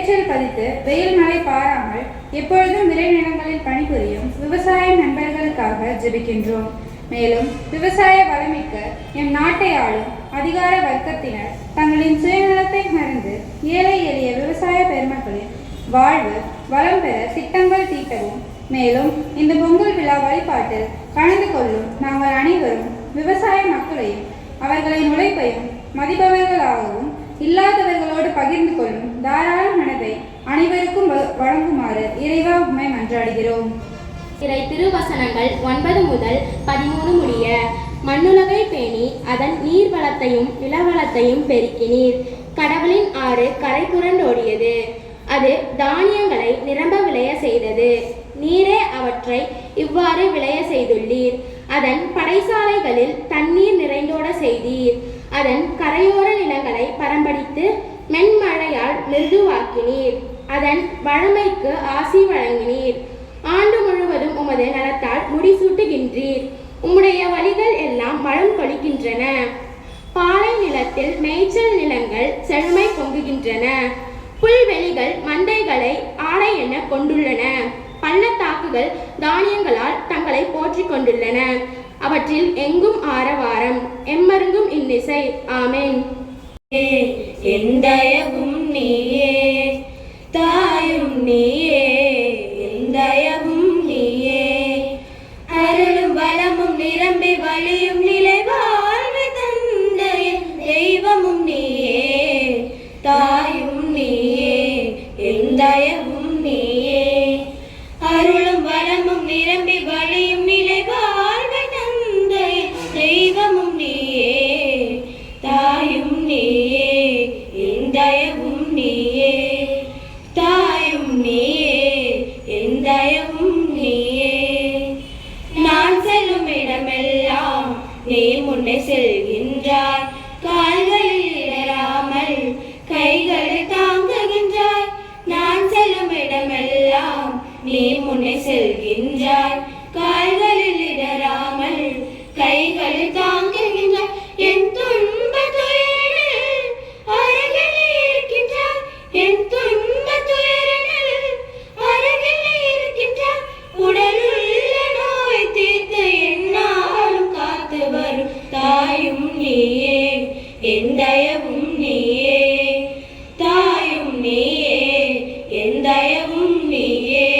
விளைச்சல் பதித்து வெயில் மழை பாராமல் எப்பொழுதும் விளைநிலங்களில் பணிபுரியும் விவசாய நண்பர்களுக்காக ஜெபிக்கின்றோம். மேலும் விவசாய வளமிக்க எம் நாட்டை ஆளும் அதிகார வர்க்கத்தினர் தங்களின் சுயநலத்தை மறந்து ஏழை எளிய விவசாய பெருமக்களின் வாழ்வு வளம் பெற திட்டங்கள் தீட்டவும், மேலும் இந்த பொங்கல் விழா வழிபாட்டில் கலந்து கொள்ளும் நாங்கள் அனைவரும் விவசாய மக்களையும் அவர்களின் உழைப்பையும் மதிப்பவர்களாகவும் இல்லாதவர்களோடு பகிர்ந்து கொள்ளும் தாராள மனதை அனைவருக்கும் வழங்குமாறு இறைவா உம்மை மன்றாடுகிறோம். இறை திருவசனங்கள் 9 முதல் 13 முடிய. மண்ணுலகை பேணி அதன் நீர் வளத்தையும் நிலவளத்தையும் பெருக்கினீர். கடவுளின் ஆறு கரை புரண்டோடியது. அது தானியங்களை நிரம்ப விளைய செய்தது. நீரே அவற்றை இவ்வாறு விளைய செய்துள்ளீர். அதன் படைசாலைகளில் தண்ணீர் நிறைந்தோட செய்தீர். அதன் கரையோர நிலங்களை பரம்படித்து மென்மழையால் மிருதுவாக்கினீர். அதன் வழமைக்கு ஆசி வழங்கினீர். ஆண்டு முழுவதும் உமது நலத்தால் முடிசூட்டுகின்றீர். உம்முடைய வழிகள் எல்லாம் வளம் கொளிக்கின்றன. பாலை நிலத்தில் மேய்ச்சல் நிலங்கள் செழுமை பொங்குகின்றன. புல்வெளிகள் மந்தைகளை ஆடை என கொண்டுள்ளன. பள்ளத்தாக்குகள் தானியங்களால் தங்களை போற்றிக் கொண்டுள்ளன. அவற்றில் எங்கும் ஆரவாரம், எம்மருங்கும் இன்னிசை. ஆமென். எந்தயவும் நீயே, தாயும் நீயே, எந்தயவும் நீயே, அருளும் வளமும் நிரம்பி வழியும் நிலை வாழ்வு தந்த தெய்வமும் நீயே, தாயும் நீயே, எந்தயவும் நீயே, அருளும் வளமும் நிரம்பி வழியும் நிலை வாழ்வு தந்த தெய்வமும் நீயே, தாயும் நீயே, எந்தயவும் நீயே, தாயும் நீயே, எந்தயவும் நீயே. நான் செல்லும் இடமெல்லாம் நீ முன்னே செல்கின்றாய். கால்களில் இடராமல் கைகளில் தாங்குகின்றாய். நான் செல்லும் இடமெல்லாம் நீ முன்னே செல்கின்றாய். கால்களில் இடராமல் கைகளில் தாங்குகின்றாய். என் துன்ப துயரில் அருகில் இருக்கின்றாய். என் துன்ப துயரில் அருகில் இருக்கின்றாய். உடலுள்ள நோய் தீர்த்து என்னாலும் காத்து வரும் தாயும் நீயே, எந்தயவும் நீயே, தாயும் நீயே, எந்தயவும் நீயே,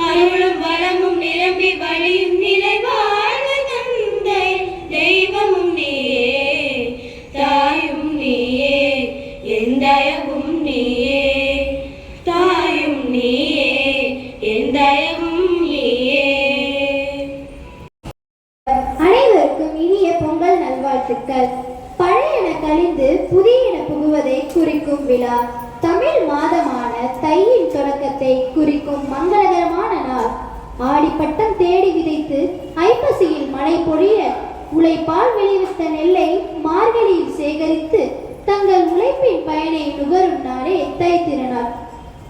அருளும் வளமும் நிரம்பி வழியும் நிலை வாழ்வு தந்த தெய்வமும் நீயே, தாயும் நீயே, எந்தயவும் நீயே, தாயும் நீயே, எந்தயவும் நீயே. அனைவருக்கும் இனிய பொங்கல் நல்வாழ்த்துக்கள். பழையன கழிந்து புதியன புகுவதை குறிக்கும் விழா. தமிழ் மாதமான தையின் தொடக்கத்தை குறிக்கும் மங்களகரமான நாள். ஆடிப்பட்டம் தேடி விதைத்து ஐப்பசியில் மழை பொழிய உழைப்பால் விளைவித்த நெல்லை மார்கழியில் சேகரித்து தங்கள் உழைப்பின் பயனை நுகரும் நாளே தை திருநாள்.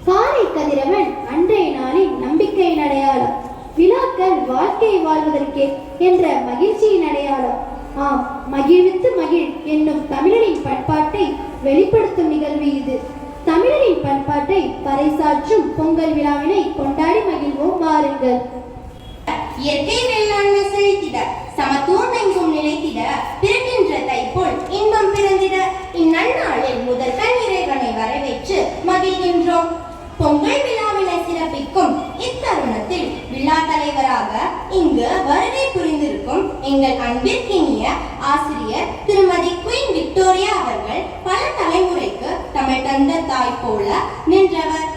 காரை கதிரவன் அன்றைய நாளின் நம்பிக்கையின் அடையாளம். விழாக்கள் வாழ்க்கை வாழ்வதற்கே என்ற மகிழ்ச்சியின் அடையாளம். ஆம், மகிழ்வித்து மகிழ் என்னும் தமிழரின் பண்பாட்டை வெளிப்படுத்தும் நிகழ்வு இது. தமிழரின் பண்பாட்டை பறைசாற்றும் பொங்கல் விழாவினை கொண்டாடி மகிழ்வோம் வாருங்கள். இயற்கை வேளாண்மை செழித்திட, சமத்துவம் எங்கும் நிலைத்திட, பிறக்கின்ற தைப்போல் இன்பம் பிறந்திட, இந்நன்னாளில் முதற்கண் இறைவனை வரவேற்று மகிழ்கின்றோம். பொங்கல் விழாவினை சிறப்பிக்கும் இத்தருணத்தில் விழா தலைவராக இங்கு வருகை புரிந்திருக்கும் எங்கள் அன்பிற்கினிய ஆசிரியர் திருமதி குயின் விக்டோரியா அவர்கள் பல தலைமுறைக்கு தமிழ் தந்த தாய் போல நின்றவர்.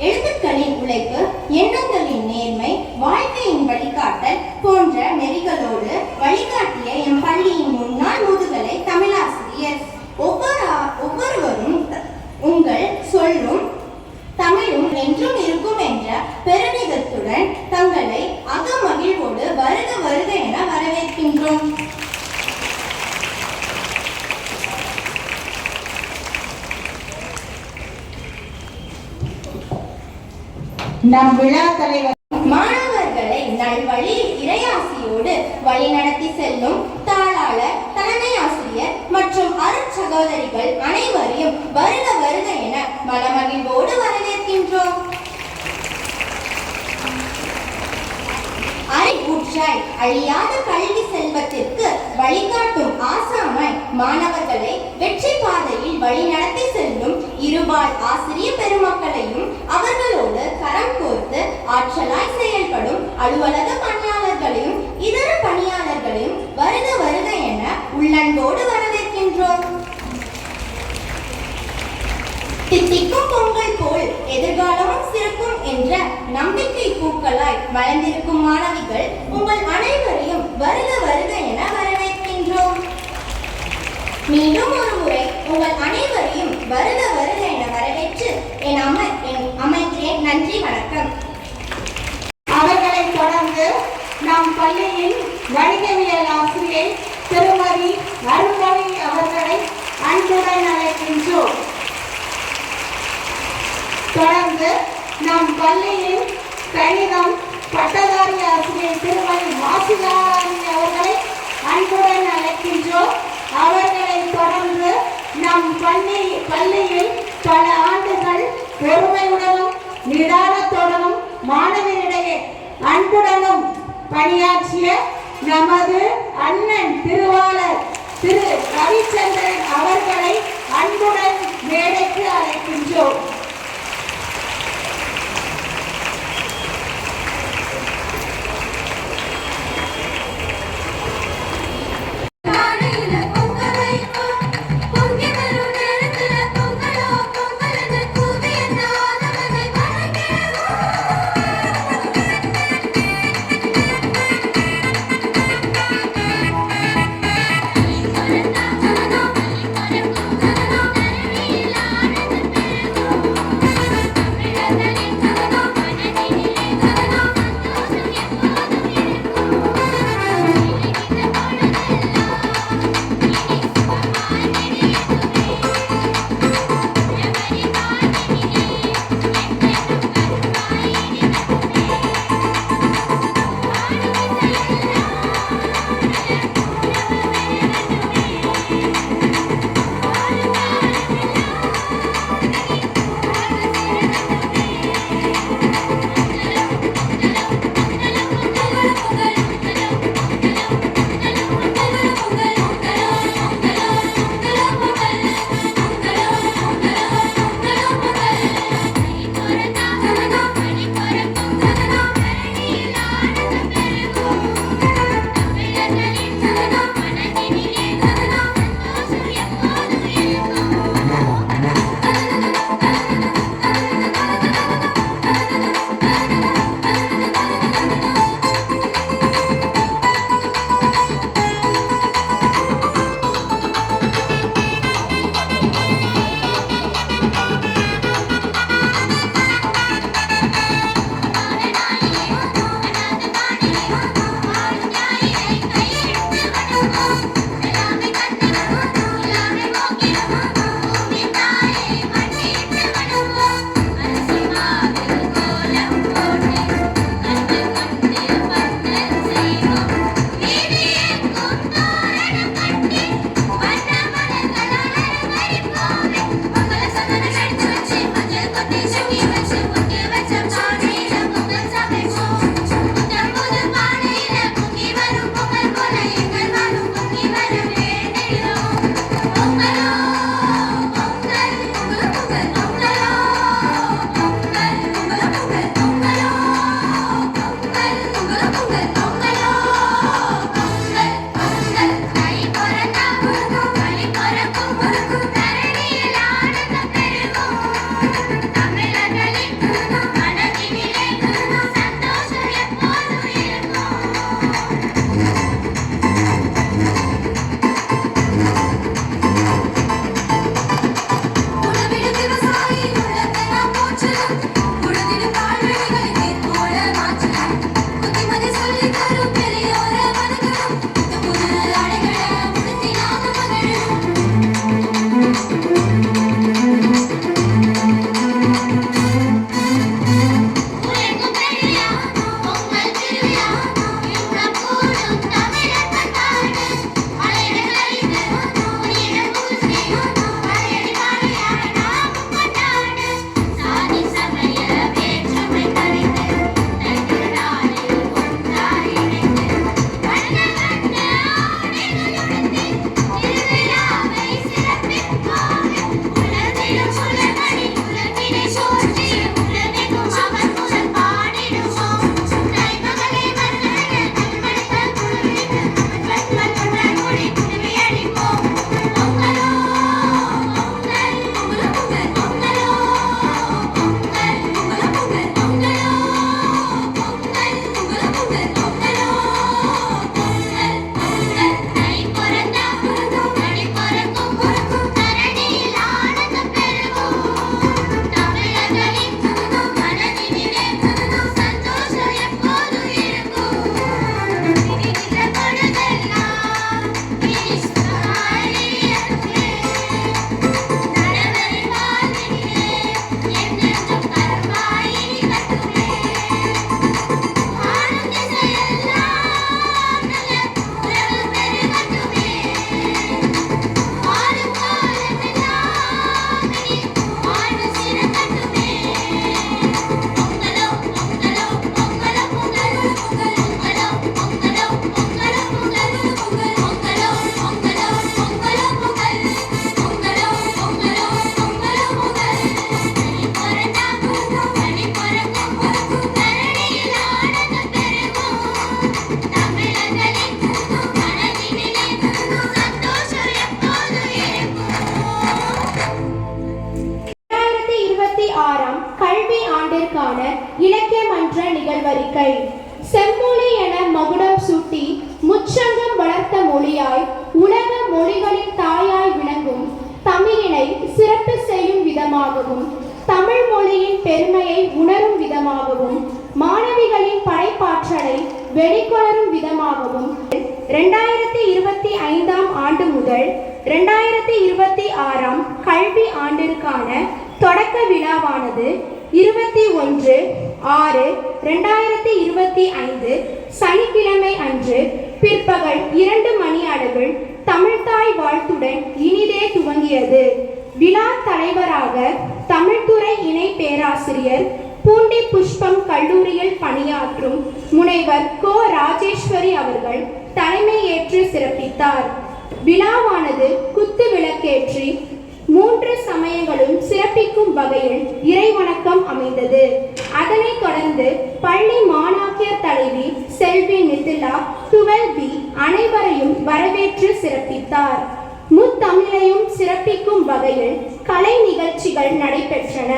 எழுத்துக்களின் உழைப்பு, எண்ணங்களின் நேர்மை, வாழ்க்கையின் வழிகாட்டல் போன்ற நெறிகளோடு வழிகாட்டிய எம் பள்ளியின் முன்னாள் முதுகலை தமிழாசிரியர். ஒவ்வொருவரும் உங்கள் சொல்லும் தமிழும் என்றும் இருக்கும் என்ற பெருமிதத்துடன் தங்களை அகமகிழ்வோடு வருக வருக என வரவேற்கின்றோம். நம் விழா தலைவர் மாணவர்களை நல்வழியில் இறையாசியோடு வழிநடத்தி செல்லும் தாளாளர், தலைமை ஆசிரியர் மற்றும் அருட்சகோதரிகள் அனைவரையும் வருக வருக என மனமகிழ்வோடு அழியாத கல்வி செல்வத்திற்கு வழிகாட்டும் ஆசானாய் மாணவர்களை வெற்றி பாதையில் வழிநடத்தி செல்லும் இருபால் ஆசிரிய பெருமக்களையும் அவர்களோடு கரம் கோர்த்து ஆற்றலாய் செயல்படும் அலுவலக பணியாளர்களையும் இதர பணியாளர்களையும் வருக வருக என உள்ளன்போடு வரவேற்கின்றோம். தித்திக்கும் பொங்கல் போல் எதிர்காலமும் சிறக்கும் என்ற நம்பிக்கை பூக்களாய் மலர்ந்திருக்கும் மாணவிகள் உங்கள் அனைவரையும் வருக வருக என வரவேற்கின்றோம். மீண்டும் ஒரு முறை உங்கள் அனைவரையும் வருக வருக என வரவேற்று என் அமைக்கிறேன். நன்றி, வணக்கம். அவர்களை தொடர்ந்து நம் பள்ளியின் வணிகவியல் ஆசிரியை திருமதி அருள்மொழி அவர்களை அன்புடன் அழைக்கின்றோம். தொடர்ந்து நம் பள்ளியின் கணிதம் பட்டதாரி ஆசிரியை திருமதி மாசிலாராணி அவர்களை அன்புடன் அழைக்கின்றோம். அவர்களை தொடர்ந்து நம் பள்ளியில் பல ஆண்டுகள் பொறுமையுடனும் நிதானத்துடனும் மாணவரிடையே அன்புடனும் பணியாற்றிய நமது அண்ணன் திருவாளர் திரு ரவிச்சந்திரன் அவர்களை அன்புடன் மேடைக்கு அழைக்கின்றோம். இலக்கிய மன்ற நிகழ்வறிக்கை. செம்மொழி என மகுடம் சூட்டி முச்சங்கம் வளர்த்த மொழியாய் உலக மொழிகளின் தாயாய் விளங்கும் தமிழினை சிறப்பு செய்யும் விதமாகவும் தமிழ் மொழியின் பெருமையை உணரும் விதமாகவும் மாணவிகளின் படைப்பாற்றலை வெளிக்கொணரும் விதமாகவும் 2025 ஆண்டு முதல் 2026 கல்வி ஆண்டிற்கான தொடக்க விழாவானது 21/6/2025 சனிக்கிழமை அன்று பிற்பகல் 2 மணி அளவில் தமிழ்தாய் வாழ்த்துடன் இனிதே துவங்கியது. விழா தலைவராக தமிழ்துறை இணை பேராசிரியர் பூண்டி புஷ்பம் கல்லூரியில் பணியாற்றும் முனைவர் கோ ராஜேஸ்வரி அவர்கள் தலைமை ஏற்று சிறப்பித்தார். விழாவானது குத்து விளக்கேற்றி 3 சமயங்களும் சிறப்பிக்கும் வகையில் இறைவணக்கம் அமைந்தது. அதனைத் தொடர்ந்து பள்ளி மாணாக்கியர் தலைவி செல்வி நிதிலா 12B அனைவரையும் வரவேற்று சிறப்பித்தார். முத்தமிழையும் சிறப்பிக்கும் வகையில் கலை நிகழ்ச்சிகள் நடைபெற்றன.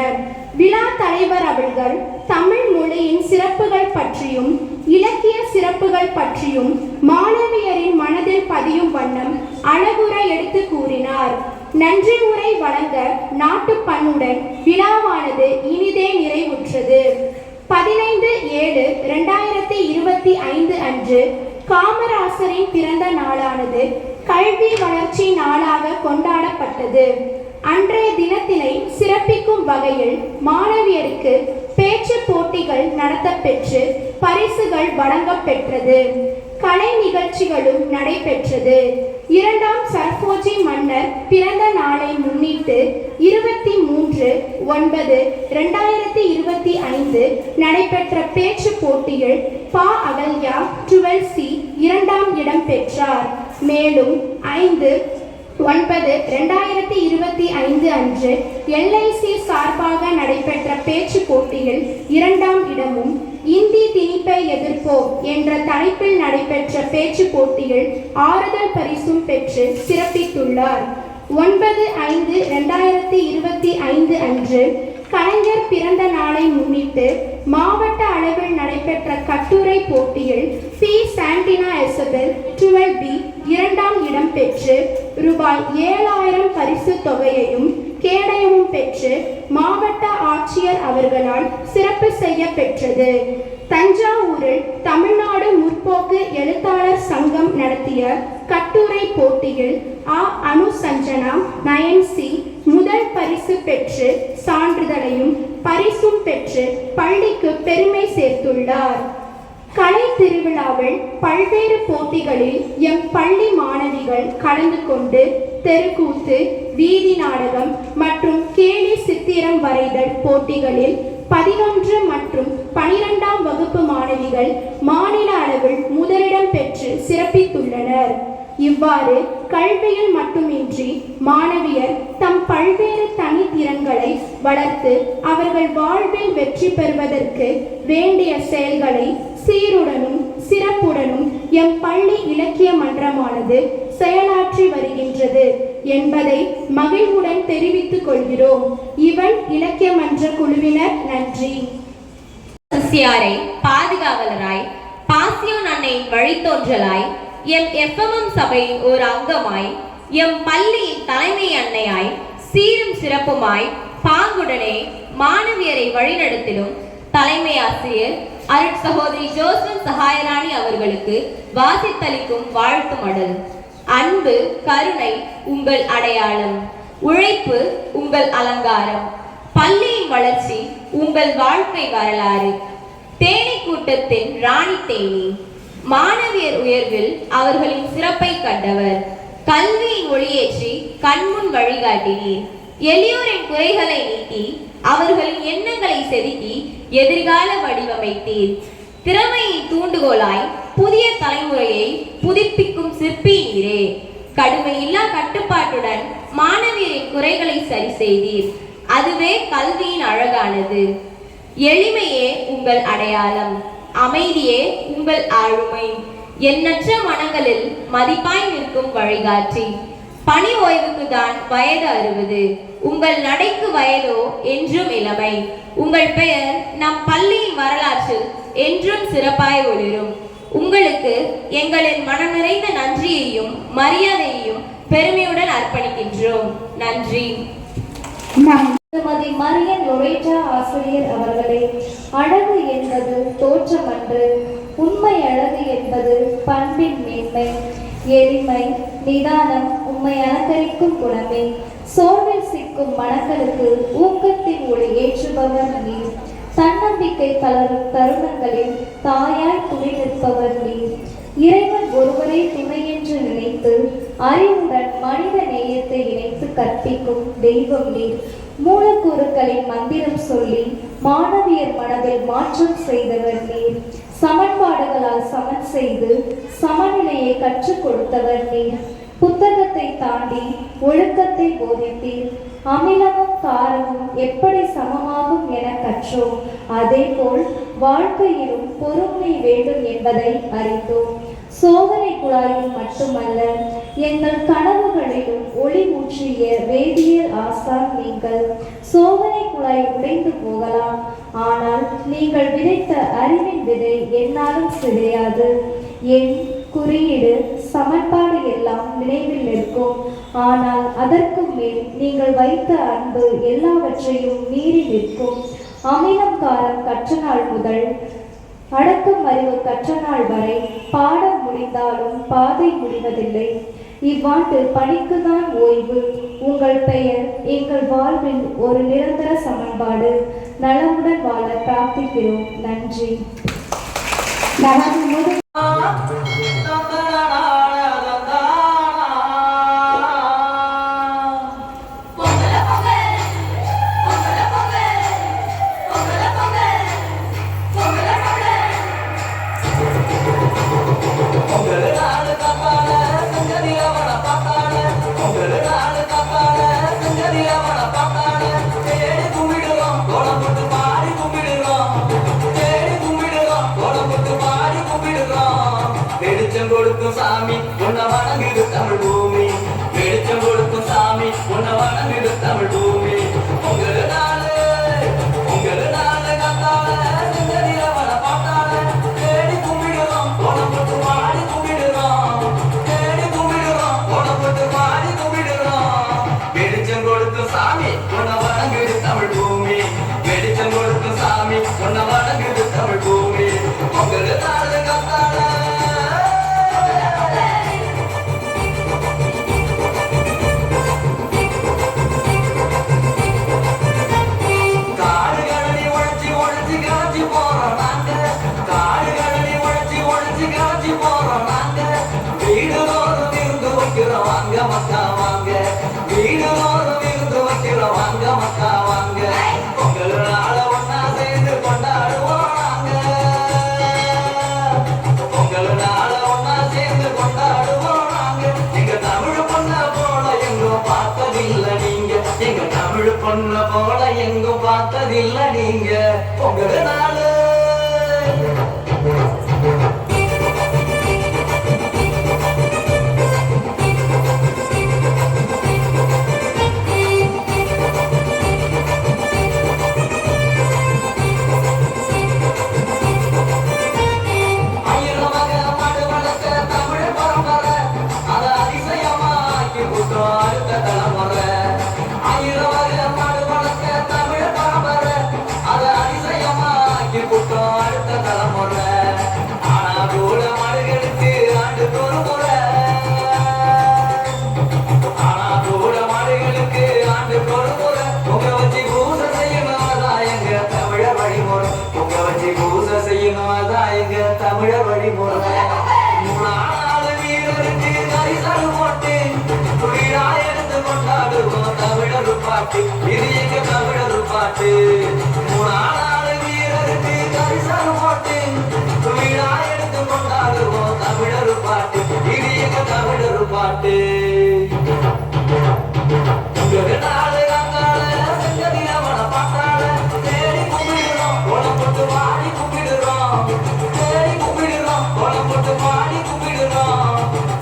விழா தலைவர் அவர்கள் தமிழ் மொழியின் சிறப்புகள் பற்றியும் இலக்கிய சிறப்புகள் பற்றியும் மாணவியரின் மனதில் பதியும் வண்ணம் அழகுற எடுத்து கூறினார். நன்றி உரை வழங்க நாட்டுப்பண்ணுடன் விழாவானது இனிதே நிறைவுற்றது. 15/7/2025 அன்று காமராசரின் பிறந்த நாளானது கல்வி வளர்ச்சி நாளாக கொண்டாடப்பட்டது. அன்றைய தினத்தினை சிறப்பிக்கும் வகையில் மாணவியருக்கு பேச்சு போட்டிகள் நடத்தப்பெற்று பரிசுகள் வழங்கப்பெற்றது. கலை நிகழ்ச்சிகளும் நடைபெற்றது. 2ஆம் சர்போஜி மன்னர் பிறந்த நாளை முன்னிட்டு 23/9/2025 நடைபெற்ற பேச்சு போட்டியில் பா அகல்யா 12C 2ஆம் இடம் பெற்றார். மேலும் 5/9/2025 அன்று LIC சார்பாக நடைபெற்ற பேச்சு போட்டியில் 2ஆம் இடமும் இந்தி திணிப்பை எதிர்ப்போம் என்ற தலைப்பில் நடைபெற்ற பேச்சு போட்டியில் ஆறுதல் பரிசும் பெற்று சிறப்பித்துள்ளார். 9/5/2025 அன்று கலைஞர் பிறந்த நாளை முன்னிட்டு மாவட்ட அளவில் நடைபெற்ற கட்டுரை போட்டியில் பி சாண்டினா எசபெல் 12B 2ஆம் இடம் பெற்று ரூபாய் 7000 பரிசு தொகையையும் கேடயமும் பெற்று மாவட்ட ஆட்சியர் அவர்களால் சிறப்பு செய்ய பெற்றது. தஞ்சாவூரில் தமிழ்நாடு முற்போக்கு எழுத்தாளர் சங்கம் நடத்திய கட்டுரை போட்டியில் அனு சஞ்சனா 9C முதல் பரிசு பெற்று சான்றிதழையும் பரிசும் பெற்று பள்ளிக்கு பெருமை சேர்த்துள்ளார். கலை திருவிழாவில் பல்வேறு போட்டிகளில் எம் பள்ளி மாணவிகள் கலந்து கொண்டு தெருக்கூத்து, வீதி நாடகம் மற்றும் கேலி சித்திரம் வரைதல் போட்டிகளில் 11 மற்றும் 12ஆம் வகுப்பு மாணவிகள் மாநில அளவில் முதலிடம் பெற்று சிறப்பித்துள்ளனர். இவ்வாறு கல்வியில் மட்டுமின்றி மாணவியர் தம் பல்வேறு தனித்திறன்களை வளர்த்து அவர்கள் வாழ்வில் வெற்றி பெறுவதற்கு வேண்டிய செயல்களை சீருடனும் சிறப்புடனும் எம் பள்ளி இலக்கிய மன்றமானது செயலாற்றி வருகின்றது என்பதை மகிழ்வுடன் தெரிவித்துக் கொள்கிறோம். இவன் இலக்கிய மன்ற குழுவினர் நன்றி. சிசியாரை பாதுகாவலராய், பாசியோன் அன்னையின் வழித்தோன்றலாய், எம் FMM சபையின் ஒரு அங்கமாய், எம் பள்ளியின் தலைமை அன்னையாய், சீரும் சிறப்புமாய் பாங்குடனே மாணவியரை வழிநடத்திலும் தலைமை ஆசிரியர் அருட் சகோதரி ஜோஸ்வன் சகாயராணி அவர்களுக்கு வாசித்தளிக்கும் வாழ்த்து மடல். அன்பு, கருணை உங்கள் அடையாளம், உழைப்பு உங்கள் அலங்காரம், பள்ளியின் வளர்ச்சி உங்கள் வாழ்க்கை வரலாறு. தேனி கூட்டத்தின் ராணி தேனி, மாணவியர் உயர்வில் அவர்களின் சிறப்பை கண்டவர். கல்வியின் ஒளியேற்றி கண்முன் வழிகாட்டினீர். எளியோரின் குறைகளை நீக்கி அவர்களின் எண்ணங்களை செதுக்கி எதிர்கால வடிவமைத்தீர். திறமையின் தூண்டுகோலாய் புதிய தலைமுறையை புதுப்பிக்கும் சிற்பி நீரே. கடுமையில்லா கட்டுப்பாட்டுடன் மாணவியரின் குறைகளை சரி செய்தீர். அதுவே கல்வியின் அழகானது. எளிமையே உங்கள் அடையாளம், அமைதியே உங்கள் ஆளுமை, எண்ணற்ற மனங்களில் மதிப்பாய் நிற்கும் வழிகாட்டி. பணி ஓய்வுக்கு தான் வயது 60. உங்கள் நடைக்கு வயதோ என்றும் இளமை. உங்கள் பெயர் நம் பள்ளியின் வரலாற்றில் என்றும் சிறப்பாய் ஒளிரும். உங்களுக்கு எங்களின் மனம் நிறைந்த நன்றியையும் மரியாதையையும் பெருமையுடன் அர்ப்பணிக்கின்றோம். நன்றி. திருமதி மரியன் லொரேட்டா ஆசிரியர் அவர்களே, அழகு என்பது தோற்றமன்று, உண்மை அழகு என்பது பண்பின் மேன்மை, எளிமை, நிதானம், உண்மை அலங்கரிக்கும் குணமே. சோர்வில் சிக்கும் மனங்களுக்கு ஊக்கத்தின் ஒளி ஏற்றுபவர் நீர். தன்னம்பிக்கை தளரும் தருணங்களில் தாயாய் துணை நிற்பவர் நீர். இறைவன் ஒருவரே துணை என்று நினைத்து அறிவுடன் மனித நேயத்தை இணைத்து கற்பிக்கும் தெய்வம் நீர். மூலக்கூறுகளின் மந்திரம் சொல்லி மாணவியர் மனதில் மாற்றம் செய்தவர் நீர். சமன்பாடுகளால் சமன் செய்து சமநிலையை கற்றுக் கொடுத்தவர் நீர். புத்தகத்தை தாண்டி ஒழுக்கத்தை போதித்தீர். அமிலமும் காரமும் எப்படி சமமாகும் என கற்றோம். அதேபோல் வாழ்க்கையிலும் பொறுமை வேண்டும் என்பதை அறிந்தோம். சோதனை குழாயில் மட்டுமல்ல, எங்கள் கனவுகளிலும் ஒளி ஊற்றிய வேதியியல் ஆசான் நீங்கள். சோதனை குழாய் உடைந்து போகலாம், ஆனால் நீங்கள் விதைத்த அறிவின் விதை என்னாலும் சிதையாது. எண், குறியீடு, சமன்பாடு எல்லாம் நினைவில் நிற்கும். ஆனால் அதற்கு மேல் நீங்கள் வைத்த அன்பு எல்லாவற்றையும் மீறி நிற்கும். அமிலம் காரம் கற்ற நாள் முதல் அடக்கம் அறிவு கற்ற நாள் வரை பாடம் முடிந்தாலும் பாதை முடிவதில்லை. இவ்வாண்டு பணிக்குதான் ஓய்வு. உங்கள் பெயர் எங்கள் வாழ்வில் ஒரு நிரந்தர சமன்பாடு. நலமுடன் வாழ பிரார்த்திக்கிறோம். நன்றி. வெளிச்சம் கொடுக்கும் சாமி உன்னை வணங்குது தமிழ் பூமி. வெளிச்சம் கொடுக்கும் சாமி உன்னை வணங்குது தமிழ் பூமி. உங்களு நாளு கத்தால செஞ்சதிரவன பாட்டால தேடி கும்பிடுறோம், கோலம் போட்டு பாடி கும்பிடுறோம். தேடி கும்பிடுறோம், கோலம் போட்டு பாடி கும்பிடுறோம். வெளிச்சம் கொடுக்கும் சாமி உன்னை வணங்குது தமிழ் பூமி. வெளிச்சம் கொடுக்கும் சாமி உன்னை வணங்குது தமிழ் பூமி. உங்களு நாளு கத்தால வாங்க மக்கா வாங்க, வீடு ஓரம் இருந்து வைக்கிற வாங்க மக்கா வாங்க. பொங்கல் நாள ஒன்னா சேர்ந்து கொண்டாடுவோம் நாங்க. பொங்கல் நாள ஒன்னா சேர்ந்து கொண்டாடுவோம் நாங்க. எங்க தமிழ் பொண்ண போல எங்கும் பார்த்ததில்லை நீங்க. எங்க தமிழ் பொண்ண போல எங்கும் பார்த்ததில்லை நீங்க. பொங்கல் நாளு தமிழர் வழிமுறை. மூணாவது வீரருக்கு கரிசல் போட்டு விழா எடுத்து கொண்டாடுவோம் தமிழர் பாட்டு. இது எங்க தமிழர் பாட்டு. மூணாவது வீரருக்கு கரிசல் போட்டு விழா எடுத்து கொண்டாடுவோம் தமிழர் பாட்டு. இது எங்க தமிழர் பாட்டு. நாடு கங்கால செஞ்சதிரவன பாட்டால தேடி கும்பிடுறோம், கோலம் போட்டு வாடி கும்பிடுறோம்.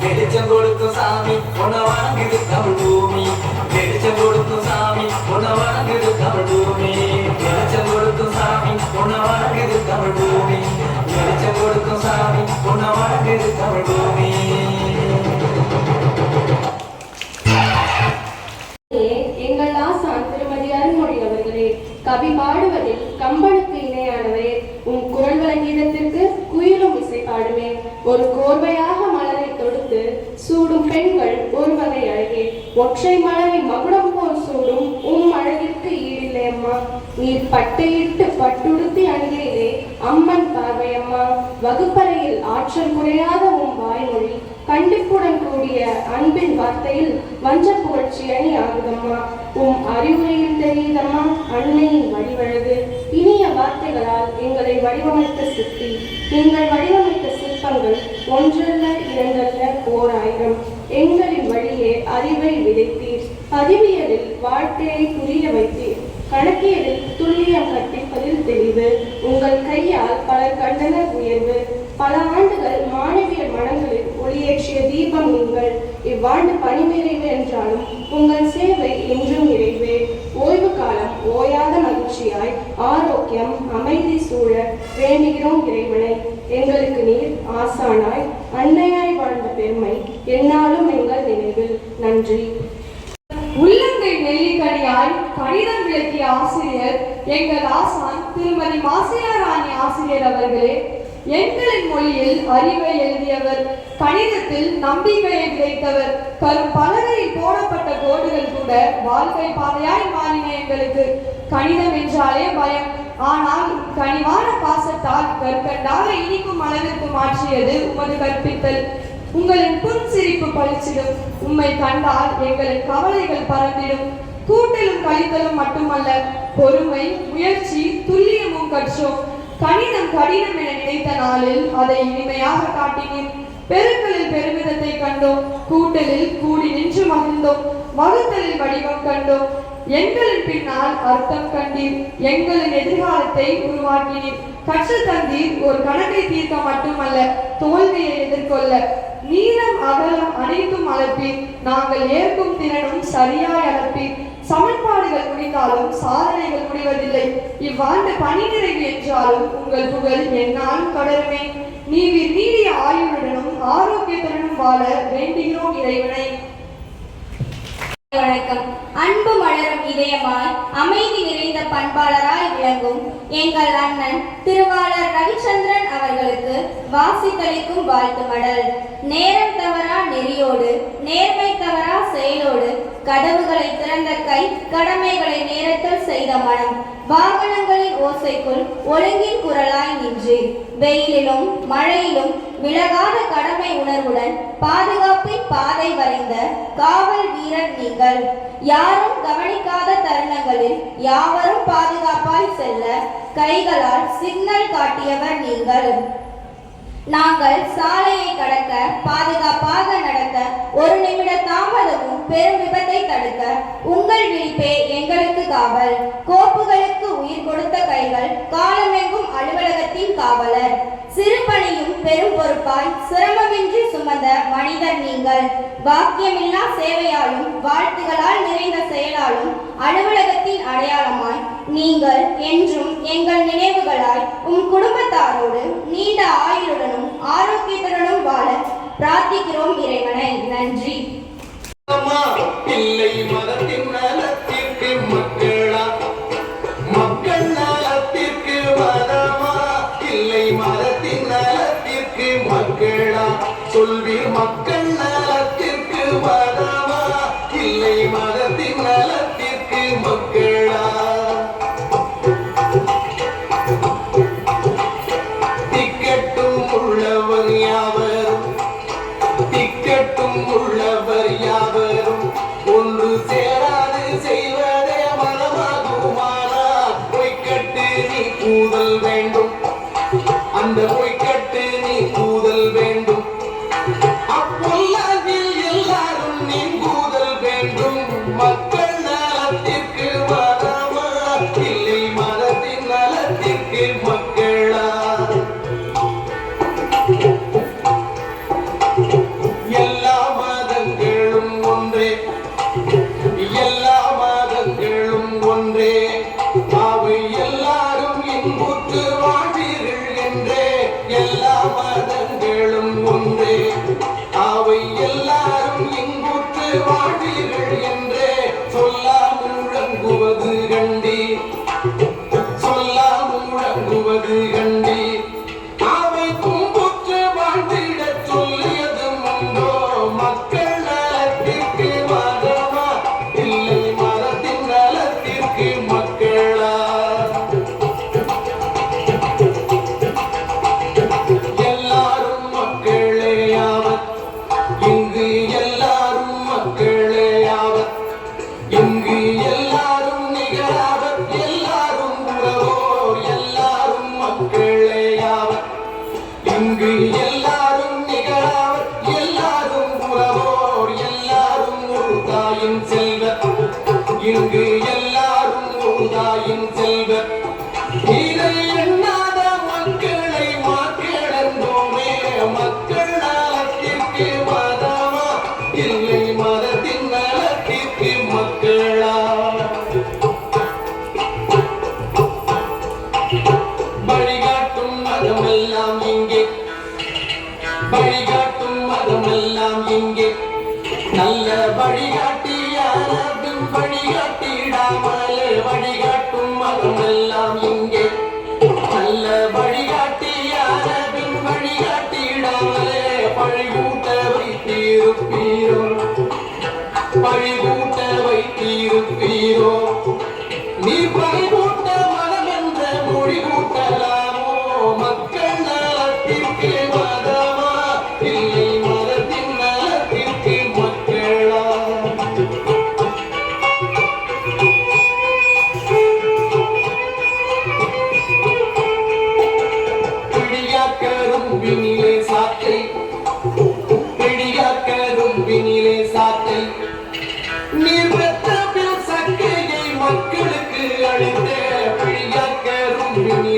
வெளிச்சம் கொடுக்கும் சாமி உன்னை வணங்குது கவி பாடுவதில் கம்பனுக்கு இணையானவரே, உன் குரல் வழங்கியதற்கு குயிலும் இசை பாடுமே. ஒரு கோர்வையாக மலரை தொடுத்து சூடும் பெண்கள் ஒரு வகை அழகே. ஒற்றை மலரின் மகுடம் போல் சூடும் அழகிற்கு ஈடில்லை அம்மா. நீர் பட்டையிட்டு பட்டுடுத்தி அணுகையிலே அம்மன் பார்வையம்மா. வகுப்பறையில் ஆற்றல் குறையாத வாய்மொழி கண்டிப்புடன் கூடிய அன்பின் வார்த்தையில் வஞ்ச புகழ்ச்சி அணி ஆகுதம்மா. அறிவுரையில் தெரியுதம்மா அன்னையின் வடிவழகு. இனிய வார்த்தைகளால் எங்களை வடிவமைத்த சிற்பி. நீங்கள் வடிவமைத்த சிற்பங்கள் ஒன்றல்ல இரண்டல்ல 1000. எங்களின் வழியே அறிவை விதைத்தீர். பதிவியலில் வாழ்க்கையை புரிய வைத்தீர். கணக்கியலில் துல்லியம் கற்பிப்பதில் தெளிவு. உங்கள் கையால் பலர் கண்டனர் உயர்வு. பல ஆண்டுகள் மாணவியர் மனங்களில் ஒளியேற்றிய தீபம் நீங்கள். இவ்வாண்டு பணி நிறைவு என்றாலும் உங்கள் சேவை என்றும் நிறைவே. ஓய்வு காலம் ஓயாத மகிழ்ச்சியாய் ஆரோக்கியம் அமைதி சூழ வேண்டுகிறோம் இறைவனை. எங்களுக்கு நீர் ஆசானாய் அன்னையாய் வாழ்ந்த பெருமை எந்நாளும் எங்கள் நினைவில். நன்றி. உள்ளங்கை நெல்லிக்கனியாய் கணிதம் விளக்கிய ஆசிரியர் எங்கள் ஆசான் திருமதி மாசிலாராணி ஆசிரியர் அவர்களே. எண்களின் மொழியில் அறிவை எழுதியவர், கணிதத்தில் நம்பிக்கையை விதைத்தவர். பலகையில் போடப்பட்ட கோடுகள் கூட வாழ்க்கை பாதையாய் மாறின எங்களுக்கு. கணிதம் என்றாலே பயம், ஆனால் கனிவான பாசத்தால் கற்கண்டாக இனிக்கும் அளவிற்கு மாற்றியது உமது கற்பித்தல். உங்களின் புன்சிரிப்பு பளிச்சிடும். உம்மை கண்டால் எங்களின் கவலைகள் பறந்திடும். கூட்டலும் கழித்தலும் மட்டுமல்ல, பொறுமை, முயற்சி, துல்லியமும் கற்றோம். கணிதம் கடினம் என நினைத்த நாளில் அதை இனிமையாக காட்டினேன். பெருக்கலில் பெருமிதத்தை கண்டோம். கூட்டலில் கூடி நின்று மகிழ்ந்தோம். வகுத்தலில் வடிவம் கண்டோம். எங்களின் பின்னால் அர்த்தம் கண்டீர். எங்களின் எதிர்காலத்தை உருவாக்கினீர். கற்று தந்தீர். ஒரு கணக்கை தீர்க்க மட்டுமல்ல, தோல்வியை எதிர்கொள்ள. நீளம் அகலம் அனைத்தும் அளப்பீர். நாங்கள் ஏற்கும் திறனும் சரியாய் அளப்பீர். சமன்பாடுகள் முடிந்தாலும் சாதனைகள் முடிவதில்லை. இவ்வாண்டு பணி நிறைவு என்றாலும் உங்கள் புகழ் என்னாலும் தொடருமே. நீர் நீடிய ஆயுளுடனும் ஆரோக்கியத்துடனும் வாழ வேண்டுகிறோம் இறைவனை. வணக்கம். அன்பு மலரும் இதயமாய் அமைதி நிறைந்த பண்பாளராய் விளங்கும் எங்கள் அண்ணன் திருவாளர் ரவிச்சந்திரன் அவர்களுக்கு வாசித்தளிக்கும் வாழ்த்து மடல். நேரம் தவறா நெறியோடு, நேர்மை தவறா செயலோடு, கதவுகளை திறந்த கை, கடமைகளை நேரத்தில் செய்த மனம், வாகனங்களின் ஓசைக்குள் ஒழுங்கின் குரலாய் நின்று, வெயிலிலும் மழையிலும் விலகாத கடமை உணர்வுடன் பாதுகாப்பின் பாதை வரைந்த காவல் வீரர் நீங்கள். யாரும் கவனிக்காத தருணங்களில் யாவரும் பாதுகாப்பாய் செல்ல கைகளால் சிக்னல் காட்டியவர் நீங்கள். நாங்கள் சாலையை கடக்க, பாதுகாப்பாக நடக்க, ஒரு நிமிட தாமதமும் பெரும் விபத்தை தடுக்க உங்கள் விழிப்பே எங்களுக்கு காவல். கோப்புகளுக்கு உயிர் கொடுத்த கைகள், காலமெங்கும் அலுவலகத்தின் காவலர். சிறு பணியும் பெரும் பொறுப்பாய் சிரமமின்றி சுமந்த மனிதர் நீங்கள். வாக்கியமில்லா சேவையாலும் வாழ்த்துகளால் நிறைந்த செயலாலும் அலுவலகத்தின் அடையாளமாய் நீங்கள் என்றும் எங்கள் நினைவுகளாய் குடும்பத்தாரோடு நீண்ட ஆயுளுடனும் ஆரோக்கியத்துடனும் வாழ பிரார்த்திக்கிறோம் இறைவனை. நன்றி. இல்லை மதத்தின் நலத்திற்கு மக்களா, மக்கள் நலத்திற்கு மதமா? இல்லை மதத்தின் நலத்திற்கு மக்களா, சொல்வீர் மக்கள் நலத்திற்கு மதமா? இல்லை மதத்தின் நலத்திற்கு மக்களா? திக்கட்டும் உள்ளவர் யாவரும், திக்கட்டும் உள்ளவர் யாவரும் ஒன்று சேராது செய்வதே மனமாகுமானால் பொய்க்கட்டு நீ கூதல் வேண்டும். அந்த பொய்க்கட்டு நீ கூதல் வேண்டும். அப்பொல்லாதில் எல்லாரும் நீ கூதல் வேண்டும். மக்கள் நலத்திற்கு மதமா? இல்லை மதத்தின் நலத்திற்கு மக்களா? எல்லா மதங்களும் ஒன்றே, எல்லா மதங்களும் ஒன்றே, அவை எல்லாரும் இன்புற்று வாழ்வீர்கள் என்றே. எல்லா மதங்களும் ஒன்றே, அவை எல்லாரும் இன்புற்று வாழ்வீர்கள் என்றே சொல்லா முழங்குவது கண்டே.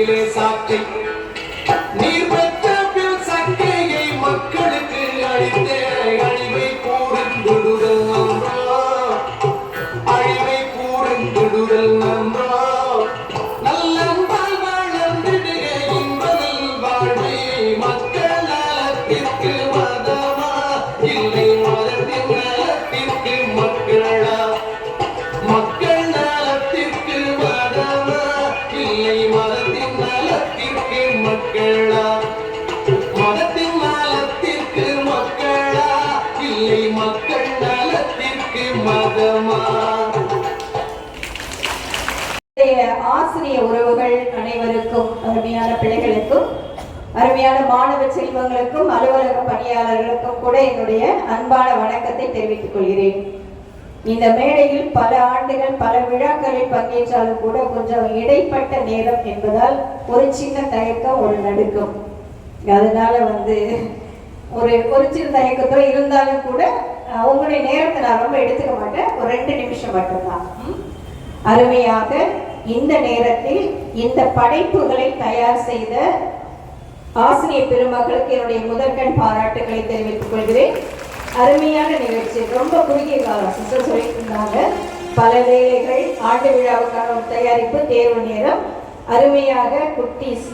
மேலே சாட்சி நீர் பெற்ற பின் சங்கையை மக்களுக்கு அளித்தே அழிவை கூர்ந்துடுதல் நன்றோ அழிவை கூர்ந்துடுதல் நன்றோ நல்லன்பால் வாழ்ந்திடுக இன்பதில் வாழ்வே மக்கள் நலத்திற்கு மதமா இல்லை மதத்தின் நலத்திற்கு மக்களா மக்கள் நலத்திற்கு மதமா இல்லை மதத்தின் நலத்திற்கு மக்களா மதத்தின் நலத்திற்கு மக்களா இல்லை மக்கள் நலத்திற்கு மதமா. ஆசிரிய உறவுகள் அனைவருக்கும், அருமையான பிள்ளைகளுக்கும் அருமையான மாணவ செல்வங்களுக்கும் அலுவலக பணியாளர்களுக்கும் கூட என்னுடைய அன்பான வணக்கத்தை தெரிவித்துக் கொள்கிறேன். இந்த மேடையில் பல ஆண்டுகள் பல விழாக்களில் பங்கேற்றாலும் கூட கொஞ்சம் இடைப்பட்ட நேரம் என்பதால் ஒரு சின்ன தயக்கம், ஒரு நடுக்கம். அதனால ஒரு சின்ன தயக்கத்தோ இருந்தாலும் கூட உங்களுடைய நேரத்தை நான் ரொம்ப எடுத்துக்க மாட்டேன். ஒரு 2 நிமிஷம் மட்டும்தான். அருமையாக இந்த நேரத்தில் இந்த படைப்புகளை தயார் செய்த ஆசிரியர் பெருமக்களுக்கு என்னுடைய முதற்கண் பாராட்டுகளை தெரிவித்துக் கொள்கிறேன். அருமையான நிகழ்ச்சி, ரொம்ப குறுகிய காலம். சிஸ்டர் சொல்லிட்டு இருந்தாங்க, பல வேலைகள், ஆண்டு விழாவுக்கான ஒரு தயாரிப்பு, தேர்வு நேரம், அருமையாக குட்டீஸ்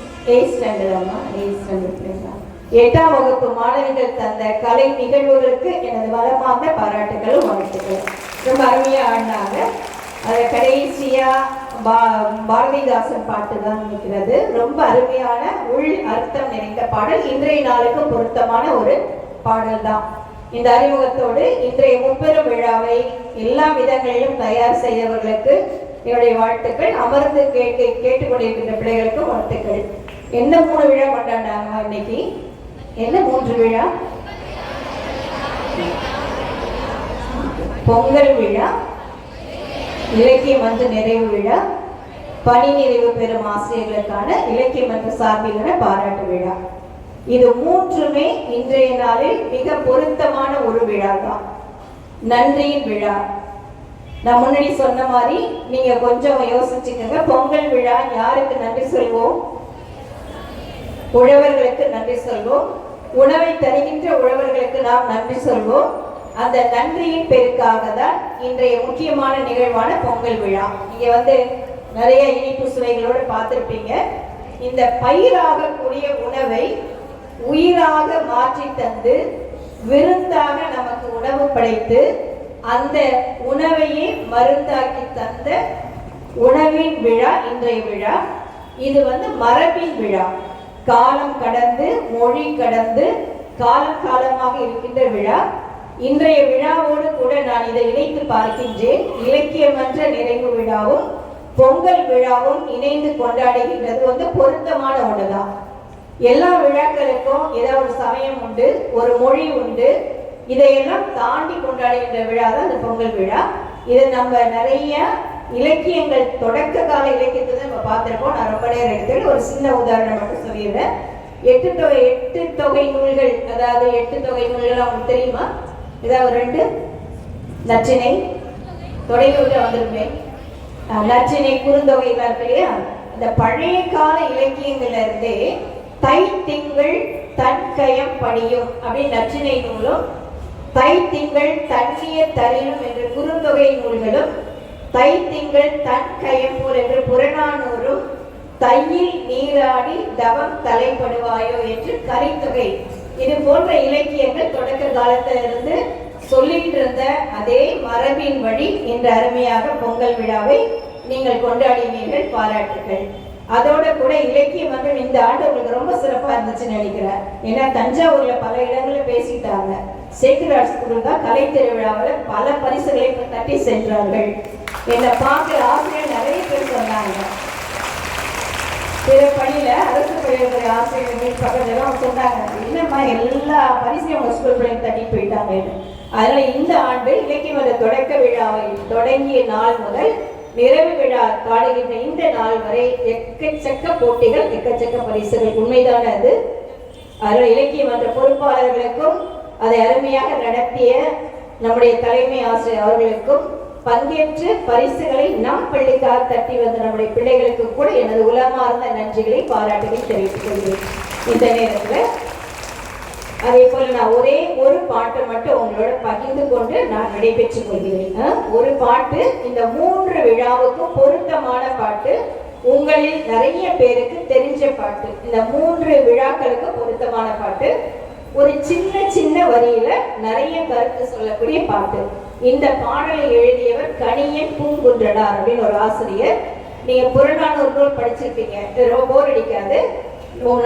8ஆம் வகுப்பு மாணவிகள் தந்த கலை நிகழ்வுகளுக்கு எனது வளமார்ந்த பாராட்டுகளும் வாழ்த்துக்கள். ரொம்ப அருமையா ஆடினாங்க. அதை கடைசியா பாரதிதாசன் பாட்டு தான் இருக்கிறது. ரொம்ப அருமையான உள் அர்த்தம் நிறைந்த பாடல், இன்றைய நாளுக்கு பொருத்தமான ஒரு பாடல் தான். இந்த அறிமுகத்தோடு இன்றைய முப்பெரும் விழாவை எல்லா விதங்களிலும் தயார் செய்தவர்களுக்கு என்னுடைய வாழ்த்துக்கள். அமர்ந்து கேட்டுக்கொண்டிருக்கின்ற பிள்ளைகளுக்கும் வாழ்த்துக்கள். என்ன 3 விழா கொண்டாண்டாங்க இன்னைக்கு? என்ன 3 விழா? பொங்கல் விழா, இலக்கிய மன்ற நிறைவு விழா, பணி நிறைவு பெறும் ஆசிரியர்களுக்கான இலக்கிய மன்ற சார்பிலான பாராட்டு விழா. இது 3மே இன்றைய நாளில் மிக பொருத்தமான ஒரு விழா தான். நன்றியின் விழா. நான் முன்னாடி சொன்ன மாதிரி நீங்க கொஞ்சம் யோசிச்சுக்கோங்க. பொங்கல் விழா யாருக்கு நன்றி சொல்வோம்? உழவர்களுக்கு நன்றி சொல்வோம். உணவை தருகின்ற உழவர்களுக்கு நாம் நன்றி சொல்வோம். அந்த நன்றியின் பெருக்காக தான் இன்றைய முக்கியமான நிகழ்வான பொங்கல் விழா. நீங்க நிறைய இனிப்பு சுவைகளோடு பார்த்திருப்பீங்க. இந்த பயிராகக்கூடிய உணவை உயிராக மாற்றி தந்து விருந்தாக நமக்கு உணவு படைத்து அந்த உணவையே மருந்தாக்கி தந்த உணவின் விழா இன்றைய விழா. இது மரபின் விழா. காலம் கடந்து, மொழி கடந்து, காலம் காலமாக இருக்கின்ற விழா. இன்றைய விழாவோடு கூட நான் இதை இணைத்து பார்க்கின்றேன். இலக்கிய மன்ற நிறைவு விழாவும் பொங்கல் விழாவும் இணைந்து கொண்டாடுகின்றது பொருத்தமான ஒன்றுதான். எல்லா விழாக்களுக்கும் ஏதாவது ஒரு சமயம் உண்டு, ஒரு மொழி உண்டு. இதையெல்லாம் தாண்டி கொண்டாடுகின்ற விழா தான் இந்த பொங்கல் விழா. இதை நம்ம நிறைய இலக்கியங்கள், தொடக்க கால இலக்கியத்தை தான் நம்ம பார்த்திருப்போம். நான் ரொம்ப நேரம் எடுத்து ஒரு சின்ன உதாரணம் மட்டும் சொல்லிடுறேன். 8 தொகை நூல்கள், அதாவது 8 தொகை நூல்கள் அவங்களுக்கு தெரியுமா? ஏதாவது 2 நற்றிணை தொடங்கி வந்திருப்பேன். நற்றிணை, குறுந்தொகை இருக்கு இல்லையா? இந்த பழைய கால இலக்கியங்கள்ல இருந்தே தை திங்கள் தன்கயம் படியும் அப்படின்னு நற்றிணை நூலும், தை திங்கள் தண்ணிய தரியும் என்ற குறுந்தொகை நூல்களும், தை திங்கள் தன்கயம் போல் என்று புறநானூறும், தையில் நீராடி தவம் தலைப்படுவாயோ என்று கரித்தொகை, இது போன்ற இலக்கியங்கள் தொடக்க காலத்திலிருந்து சொல்லிட்டு இருந்த அதே மரபின் வழி இந்த அருமையாக பொங்கல் விழாவை நீங்கள் கொண்டாடினீர்கள். பாராட்டுகள். அதோட கூட இலக்கிய மன்றம் இந்த ஆண்டு உங்களுக்கு ரொம்ப சிறப்பா இருந்துச்சுன்னு நினைக்கிறேன். ஏன்னா தஞ்சாவூர்ல பல இடங்களில் பேசிட்டாங்க. சேக்கிரார் ஸ்கூல் தான் கலை திருவிழாவில் பல பரிசுகளை தட்டி சென்றார்கள். என்னை பார்க்குற ஆசிரியர் நிறைய பேர் சொன்னாங்க. பிற பணியில அரசு பள்ளிகளுடைய ஆசிரியர்கள் பக்கத்துலாம் சொன்னாங்க, என்னம்மா எல்லா பரிசையும் உங்க ஸ்கூல் பிள்ளைங்க தட்டி போயிட்டாங்கன்னு. அதனால இந்த ஆண்டு இலக்கிய மன்ற தொடக்க விழாவை தொடங்கிய நாள் முதல் நிறைவு விழா காணுகின்ற இந்த நாள் வரை எக்கச்சக்க போட்டிகள், எக்கச்சக்க பரிசுகள். உண்மைதான அது. அதில் இலக்கிய மன்ற பொறுப்பாளர்களுக்கும் அதை அருமையாக நடத்திய நம்முடைய தலைமை ஆசிரியர் அவர்களுக்கும் பங்கேற்று பரிசுகளை நம் பள்ளிக்காக தட்டி வந்த நம்முடைய பிள்ளைகளுக்கு கூட எனது உளமார்ந்த நன்றிகளை பாராட்டுகளை தெரிவித்துக் கொள்கிறேன். இந்த நேரத்தில் அதே போல நான் ஒரே ஒரு பாட்டை மட்டும் உங்களோட பகிர்ந்து கொண்டு நான் விடைபெற்றுக் கொள்கிறேன். ஒரு பாட்டு இந்த 3 விழாவுக்கும் பொருத்தமான பாட்டு, உங்களில் நிறைய பேருக்கு தெரிஞ்ச பாட்டு, இந்த 3 விழாக்களுக்கு பொருத்தமான பாட்டு, ஒரு சின்ன சின்ன வரியில நிறைய கருத்து சொல்லக்கூடிய பாட்டு. இந்த பாடலை எழுதியவர் கணியன் பூங்குன்றனார் அப்படின்னு ஒரு ஆசிரியர். நீங்க புறநானூறு நூல் படிச்சிருப்பீங்க, ரொம்ப போர் அடிக்காது,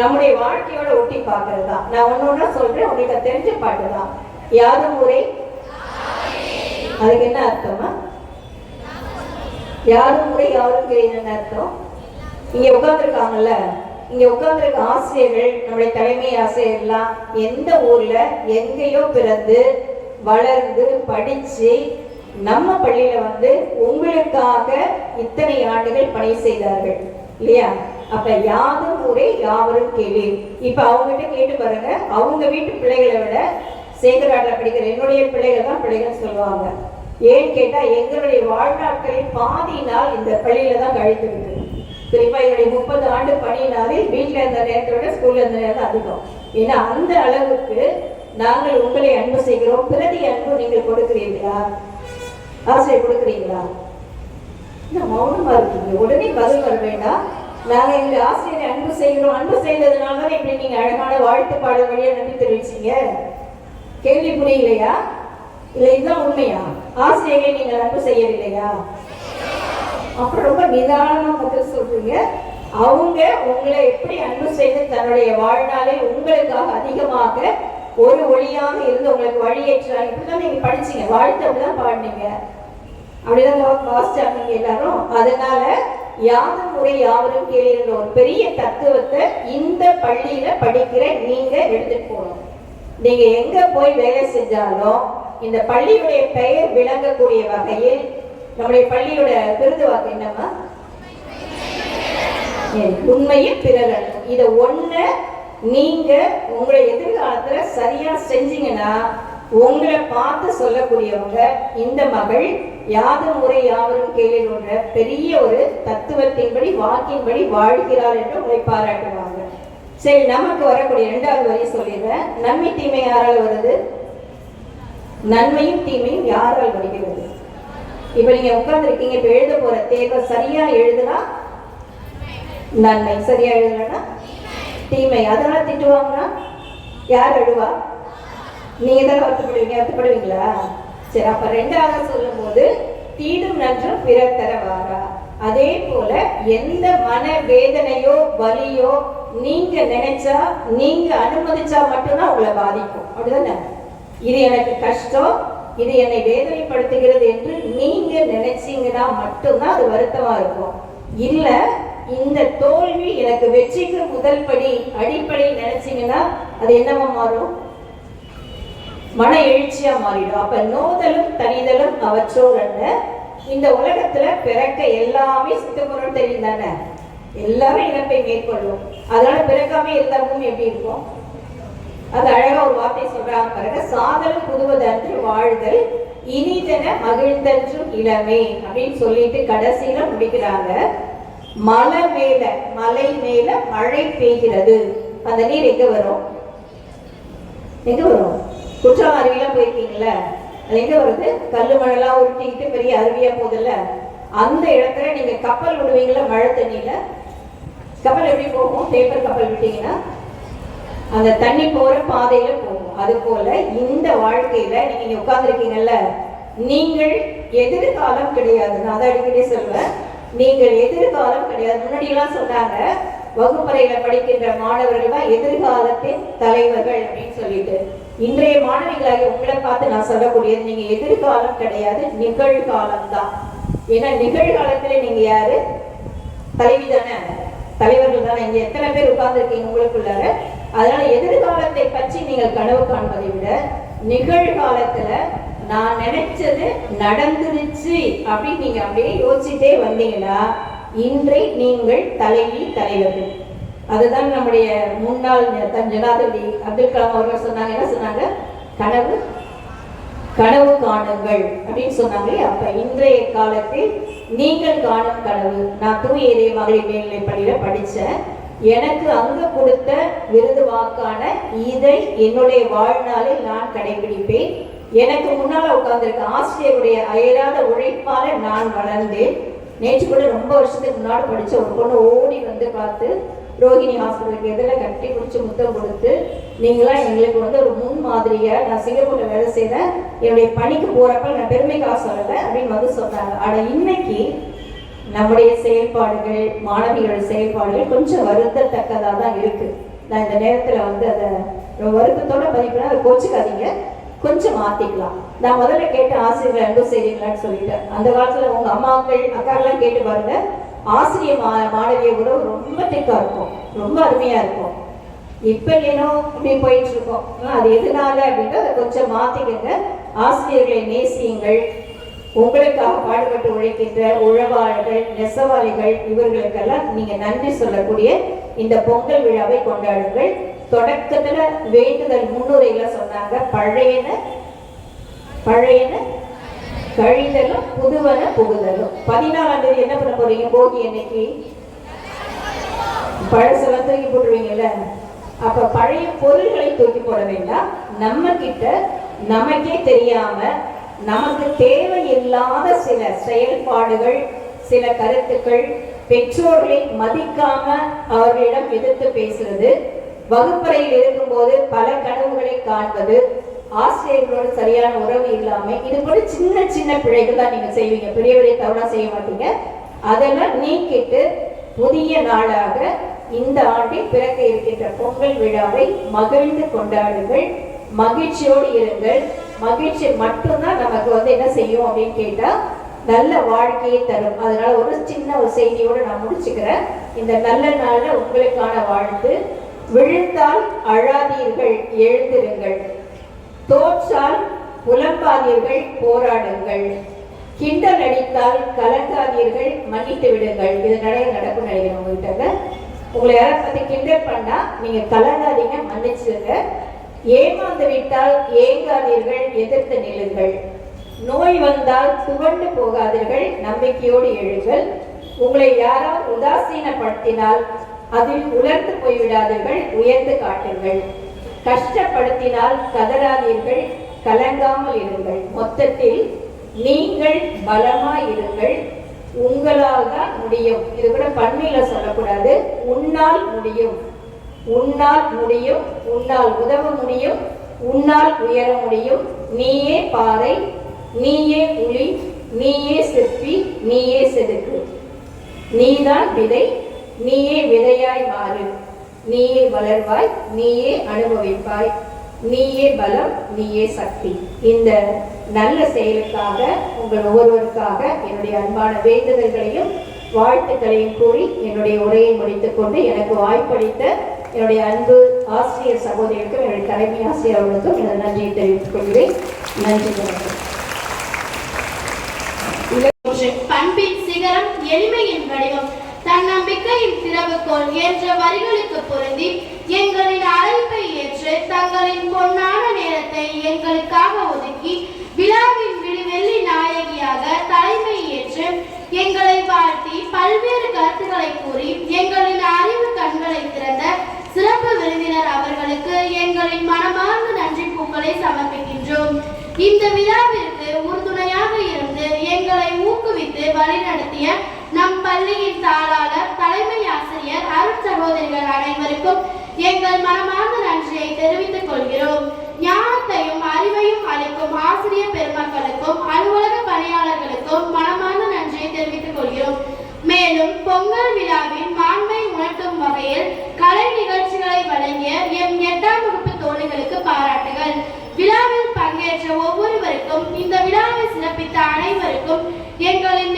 நம்முடைய வாழ்க்கையோட ஒட்டி பார்க்கறது தான். நான் ஒன்னொன்னா சொல்றேன், உங்களுக்கு தெரிஞ்ச பாட்டு தான். யாதும் ஊரே, அதுக்கு என்ன அர்த்தமா? யாரும் ஊரே யாரும் என்ன அர்த்தம்? இங்க உட்கார்ந்துருக்காங்கல்ல, இங்க உட்கார்ந்துருக்க ஆசிரியர்கள், நம்முடைய தலைமை ஆசிரியர் எல்லாம் எந்த ஊர்ல எங்கேயோ பிறந்து வளர்ந்து படிச்சு நம்ம பள்ளியில வந்து உங்களுக்காக இத்தனை ஆண்டுகள் பணி செய்தார்கள் இல்லையா? அப்ப யாதும் ஊரே யாவரும் கேளீர். இப்ப அவங்ககிட்ட கேட்டு பாருங்க, அவங்க வீட்டு பிள்ளைகளை விட சேகராட்ல படிக்கிற என்னுடைய பிள்ளைகள் தான் பிள்ளைகள் சொல்லுவாங்க. ஏன்னு கேட்டா எங்களுடைய வாழ்நாட்களில் பாதி நாள் இந்த பள்ளியில தான் கழித்திருக்கு. குறிப்பா என்னுடைய 30 ஆண்டு பணியினாலே வீட்டுல இருந்த நேரத்தை விட ஸ்கூல்ல இருந்த நேரம் அதிகம். ஏன்னா அந்த அளவுக்கு நாங்கள் உங்களை அன்பு செய்கிறோம். பிரதி அன்பு நீங்கள் கொடுக்கிறீர்களா? ஆசிரியர் கொடுக்குறீங்களா? மௌனமா இருக்கீங்க, உடனே பதில் வர வேண்டாம். நாங்க எங்க ஆசிரியரை அன்பு செய்கிறோம், அன்பு செய்ததுனால தான் இப்படி நீங்க அழகான வாழ்த்து பாடல் வழியா நன்றி தெரிவிச்சீங்க. கேள்வி புரியலையா? இல்ல இதுதான் உண்மையா? ஆசிரியரை நீங்கள் அன்பு செய்யவில்லையா? அப்புறம் ரொம்ப நிதானமா பதில் சொல்றீங்க. அவங்க உங்களை எப்படி அன்பு செய்து தன்னுடைய வாழ்நாளில் உங்களுக்காக அதிகமாக ஒரு ஒளியாக இருந்து உங்களுக்கு வழியேற்றாங்க. இப்படிதான் நீங்க படிச்சீங்க, வாழ்த்து அப்படிதான் பாடினீங்க, அப்படிதான் வாசிச்சாங்க எல்லாரும். அதனால யாதும் ஊரே யாவரும் கேளீர் ஒரு பெரிய தத்துவத்தை இந்த பள்ளியில படிக்கிற நீங்க எடுத்துட்டு போகணும். நீங்க எங்க போய் வேலை செஞ்சாலும் இந்த பள்ளியுடைய பெயர் விளங்கக்கூடிய வகையில் நம்முடைய பள்ளியோட விருது வாக்கு என்னமா? உண்மையும் பிறர். இத ஒண்ணு நீங்க உங்களை எதிர்காலத்துல சரியா செஞ்சீங்கன்னா உங்களை பார்த்து சொல்லக்கூடியவங்க இந்த மகள் யாதும் ஊரே யாவரும் கேளீர் பெரிய ஒரு தத்துவத்தின்படி வாக்கின்படி வாழ்கிறாள் என்று உங்களை பாராட்டுவாங்க. சரி, நமக்கு வரக்கூடிய 2வது வரி சொல்லிடுறேன். நன்மை தீமை யாரால் வருது? நன்மையும் தீமையும் யாரால் வருகிறது? இப்ப நீங்க உட்கார்ந்து இருக்கீங்க, இப்ப எழுத போற தேர்வை சரியா எழுதுனா நன்மை, சரியா எழுதுனா தீமை. அதனால திட்டுவாங்கன்னா யார் எழுவா? நீங்க தான் வருத்தப்படுவீங்களா? சரி, அப்ப 2வது சொல்லும் போது தீதும் நன்றும் பிறர் தர வாரா. அதே போல எந்த மன வேதனையோ வலியோ நீங்க நினைச்சா, நீங்க அனுமதிச்சா மட்டும்தான் உங்களை பாதிக்கும். அப்படிதானே? இது எனக்கு கஷ்டம், இது என்னை வேதனைப்படுத்துகிறது என்று நீங்க நினைச்சீங்கன்னா மட்டும்தான் அது வருத்தமா இருக்கும். இல்ல இந்த தோல்வி எனக்கு வெற்றிக்கு முதல் படி அடிப்படை நினைச்சீங்கன்னா அது என்னவா மாறும்? மன எழுச்சியா மாறிடும். அப்ப நோதலும் தனிதலும் அவற்றோர் அல்ல. இந்த உலகத்துல பிறக்க எல்லாமே சித்தப்பொருள் தெரியும் தானே? எல்லாரும் இழப்பை மேற்கொள்ளும். அதனால பிறக்காம இருந்தாலும் எப்படி இருக்கும்? அது அழகா ஒரு வார்த்தை சொல்றாங்க பாருங்க, சாதலும் புதுவது அன்று வாழ்தல் இனிதென மகிழ்ந்தன்றும் இளமே அப்படின்னு சொல்லிட்டு கடைசியில முடிக்கிறாங்க. மலை மேல மழை பெய்கிறது. அந்த நீர் எங்க வரும்? எங்க வரும்? குற்றாலம் அருவியெல்லாம் போயிருக்கீங்களா? அது எங்க வருது? கல்லு மழைலாம் உருட்டிக்கிட்டு பெரிய அருவியா போகுதுல்ல, அந்த இடத்துல நீங்க கப்பல் விடுவீங்களா? மழை தண்ணியில கப்பல் எப்படி போகும்? பேப்பர் கப்பல் விட்டீங்கன்னா அந்த தண்ணி போற பாதையில போகும். அது போல இந்த வாழ்க்கையில நீங்க உட்கார்ந்துருக்கீங்கல்ல, நீங்கள் எதிர்காலம் கிடையாது. நான் அதை அடிக்கடி சொல்வேன், நீங்கள் எதிர்காலம் கிடையாது. முன்னாடி எல்லாம் சொன்னாங்க வகுப்பறையில படிக்கின்ற மாணவர்கள் தான் எதிர்காலத்தின் தலைவர்கள் அப்படின்னு சொல்லிட்டு. இன்றைய மாணவிகளாகி உங்களை பார்த்து நான் சொல்லக்கூடியது, நீங்க எதிர்காலம் கிடையாது, நிகழ்காலம் தான். ஏன்னா நிகழ்காலத்துல நீங்க யாரு? தலைவி தானே, தலைவர்கள் தானே. இங்க எத்தனை பேர் உட்கார்ந்து இருக்கீங்க உங்களுக்குள்ளார? அதனால எதிர்காலத்தை பற்றி நீங்கள் கனவு காண்பதை விட நிகழ்காலத்துல நான் நினைச்சது நடந்துருச்சு அப்படின்னு நீங்க அப்படியே யோசிச்சுட்டே வந்தீங்கன்னா இன்றை நீங்கள் தலைவர்கள். அதுதான் நம்முடைய முன்னாள் ஜனாதிபதி அப்துல் கலாம் அவர்கள் சொன்னாங்க. என்ன சொன்னாங்க? கனவு காணுங்கள் அப்படின்னு சொன்னாங்களே. அப்ப இன்றைய காலத்தில் நீங்கள் காணும் கனவு, நான் தூய இதய மகளிர் மேல்நிலை பள்ளியில படித்தேன். எனக்கு அங்க கொடுத்த விருது வாக்கான இதை என்னுடைய வாழ்நாளில் நான் கடைபிடிப்பேன். எனக்கு முன்னால உட்கார்ந்திருக்க ஆசிரியருடைய அயராத உழைப்பால நான் வளர்ந்தேன். நேற்று கூட ரொம்ப வருஷத்துக்கு முன்னாடி படிச்ச ஒரு பொண்ணு ஓடி வந்து பார்த்து ரோஹிணி ஹாஸ்பிட்டலுக்கு எதில் கட்டி பிடிச்சி முத்தம் கொடுத்து, நீங்களாம் எங்களுக்கு வந்து ஒரு முன் மாதிரியா, நான் சிங்கப்பூர்ல வேலை செய்கிறேன், என்னுடைய பணிக்கு போறப்ப நான் பெருமைக்காக சொல்லலை அப்படின்னு வந்து சொன்னாங்க. ஆனால் இன்னைக்கு நம்முடைய செயல்பாடுகள், மாணவிகள் செயல்பாடுகள் கொஞ்சம் வருத்தத்தக்கதாக தான் இருக்கு. நான் இந்த நேரத்தில் வந்து அதை வருத்தத்தோட பதிப்புனா அதை கோச்சுக்காதீங்க, கொஞ்சம் மாத்திக்கலாம். நான் முதல்ல கேட்ட ஆசிரியர்கள் அன்பு செய்றீங்களான்னு சொல்லிட்டேன். அந்த காலத்துல உங்க அம்மாக்கள் அக்காக்கெல்லாம் கேட்டு பாருங்க, ஆசிரியர் மாணவிய உறவு ரொம்ப திக்கா இருக்கும், ரொம்ப அருமையா இருக்கும். இப்ப ஏனோ அப்படி போயிட்டு இருக்கோம். அது எதனால அப்படின்னா அதை கொஞ்சம் மாத்திக்கங்க. ஆசிரியர்களை நேசியுங்கள். உங்களுக்காக பாடுபட்டு உழைக்கின்ற உழவாளர்கள், நெசவாளிகள், இவர்களுக்கெல்லாம் நீங்க நன்றி சொல்லக்கூடிய இந்த பொங்கல் விழாவை கொண்டாடுங்கள். தொடக்கத்துல வேண்டுதல் முன்னுரையில சொன்னாங்க, பழையன கழிதலும் புதுவன புகுதலும். 14ஆம் தேதி என்ன பண்ண போறீங்க? போகி அன்னைக்கு பழசெல்லாம் தூக்கி போட்டுருவீங்கல்ல. அப்ப பழைய பொருள்களை தூக்கி போட வேண்டாம். நம்ம கிட்ட நமக்கே தெரியாம நமக்கு தேவையில்லாத சில செயல்பாடுகள், சில கருத்துக்கள், பெற்றோர்களை மதிக்காம அவர்களிடம் எதிர்த்து பேசுறது, வகுப்பறையில் இருக்கும்போது பல கனவுகளை காண்பது, ஆசிரியர்களோடு சரியான உறவு இல்லாம, இது போல சின்ன சின்ன பிழைகள் தான் நீங்க செய்வீங்க. பெரியவரை தவறா செய்ய மாட்டீங்க. அதெல்லாம் நீக்கிட்டு புதிய நாளாக இந்த ஆண்டில் பிறக்க இருக்கின்ற பொங்கல் விழாவை மகிழ்ந்து கொண்டாடுங்கள். மகிழ்ச்சியோடு இருங்கள். மகிழ்ச்சி மட்டும்தான் நமக்கு வந்து என்ன செய்யும் அப்படின்னு கேட்டா நல்ல வாழ்க்கையை தரும். அதனால ஒரு சின்ன ஒரு செய்தியோடு நான் முடிச்சுக்கிறேன். இந்த நல்ல நாள்ல உங்களுக்கான வாழ்த்து. விழுந்தால் அழாதீர்கள், எழுந்திருங்கள். தோற்றால் புலம்பாதீர்கள், போராடுங்கள். கிண்டல் அடித்தால் கலங்காதீர்கள், மன்னித்து விடுங்கள். இது நிறைய நடக்கும் நினைக்கிறேன் உங்ககிட்ட. உங்களை யாரை பத்தி கிண்டல் பண்ணா நீங்க கலங்காதீங்க, மன்னிச்சுங்க. ஏமாந்து விட்டால் ஏங்காதீர்கள், எதிர்த்து நில்லுங்கள். நோய் வந்தால் துவண்டு போகாதீர்கள், நம்பிக்கையோடு எழுங்கள். உங்களை யாரால் உதாசீனப்படுத்தினால் அதில் உலர்ந்து போய்விடாதீர்கள், உயர்ந்து காட்டுங்கள். கஷ்டப்படுத்தினால் கதறாதீர்கள், கலங்காமல் இருங்கள். மொத்தத்தில் நீங்கள் பலமாய் இருங்கள். உங்களால் தான் முடியும். இது கூட பன்மையில சொல்லக்கூடாது. உன்னால் முடியும், உன்னால் முடியும், உன்னால் உதவ முடியும், உன்னால் உயர முடியும். நீயே பாறை, நீயே உளி, நீயே சிற்பி, நீயே செதுக்கு. நீதான் விதை, நீயே விதையாய் மாறு. நீயே வளர்வாய், நீயே அனுபவிப்பாய். நீயே பலம், நீயே சக்தி. இந்த நல்ல செயலுக்காக உங்கள் ஒவ்வொருவருக்காக என்னுடைய அன்பான வேண்டுதல்களையும் வாழ்த்துக்களையும் கூறி என்னுடைய உரையை முடித்துக் கொண்டு எனக்கு வாய்ப்பளித்த என்னுடைய அன்பு ஆசிரியர் சகோதரிக்கும் என்னுடைய தலைமை ஆசிரியர் அவர்களுக்கும் எனது நன்றியை தெரிவித்துக் கொள்கிறேன். நன்றி. பண்பின் சிகரம், எளிமையின் வடிவம், தன்னம்பிக்கையின் திறவுகோல் என்ற வரிகளுக்கு பொருந்தி எங்களின் அழைப்பை ஏற்று தங்களின் பொன்னான நேரத்தை எங்களுக்காக ஒதுக்கி விழாவின் விடிவெள்ளி நாயகியாக தலைமை ஏற்று எங்களை வாழ்த்தி பல்வேறு கருத்துக்களை கூறி எங்களின் அறிவு கண்களை திறந்த சிறப்பு விருந்தினர் அவர்களுக்கு எங்களின் மனமார்ந்த நன்றி பூக்களை சமர்ப்பிக்கின்றோம். இந்த விழாவிற்கு உறுதுணையாக இருந்து எங்களை ஊக்குவித்து வழிநடத்திய நம் பள்ளியின் தாளாளர், தலைமை ஆசிரியர், அருட் சகோதரிகள் அனைவருக்கும் எங்கள் மனமார்ந்த நன்றியை தெரிவித்துக் கொள்கிறோம். ஞானத்தையும் அறிவையும் அளிக்கும் ஆசிரியர் பெருமக்களுக்கும் அலுவலக பணியாளர்களுக்கும் மனமார்ந்த நன்றியை தெரிவித்துக் கொள்கிறோம். மேலும் பொங்கல் விழாவின் மாண்பை உணர்த்தும் வகையில் கலை நிகழ்ச்சிகளை வழங்கிய எம் 8ஆம் வகுப்பு தோழிகளுக்கு பாராட்டுகள். விழாவில் பங்கேற்ற ஒவ்வொருவருக்கும், இந்த விழாவை சிறப்பித்த அனைவருக்கும் எங்களின்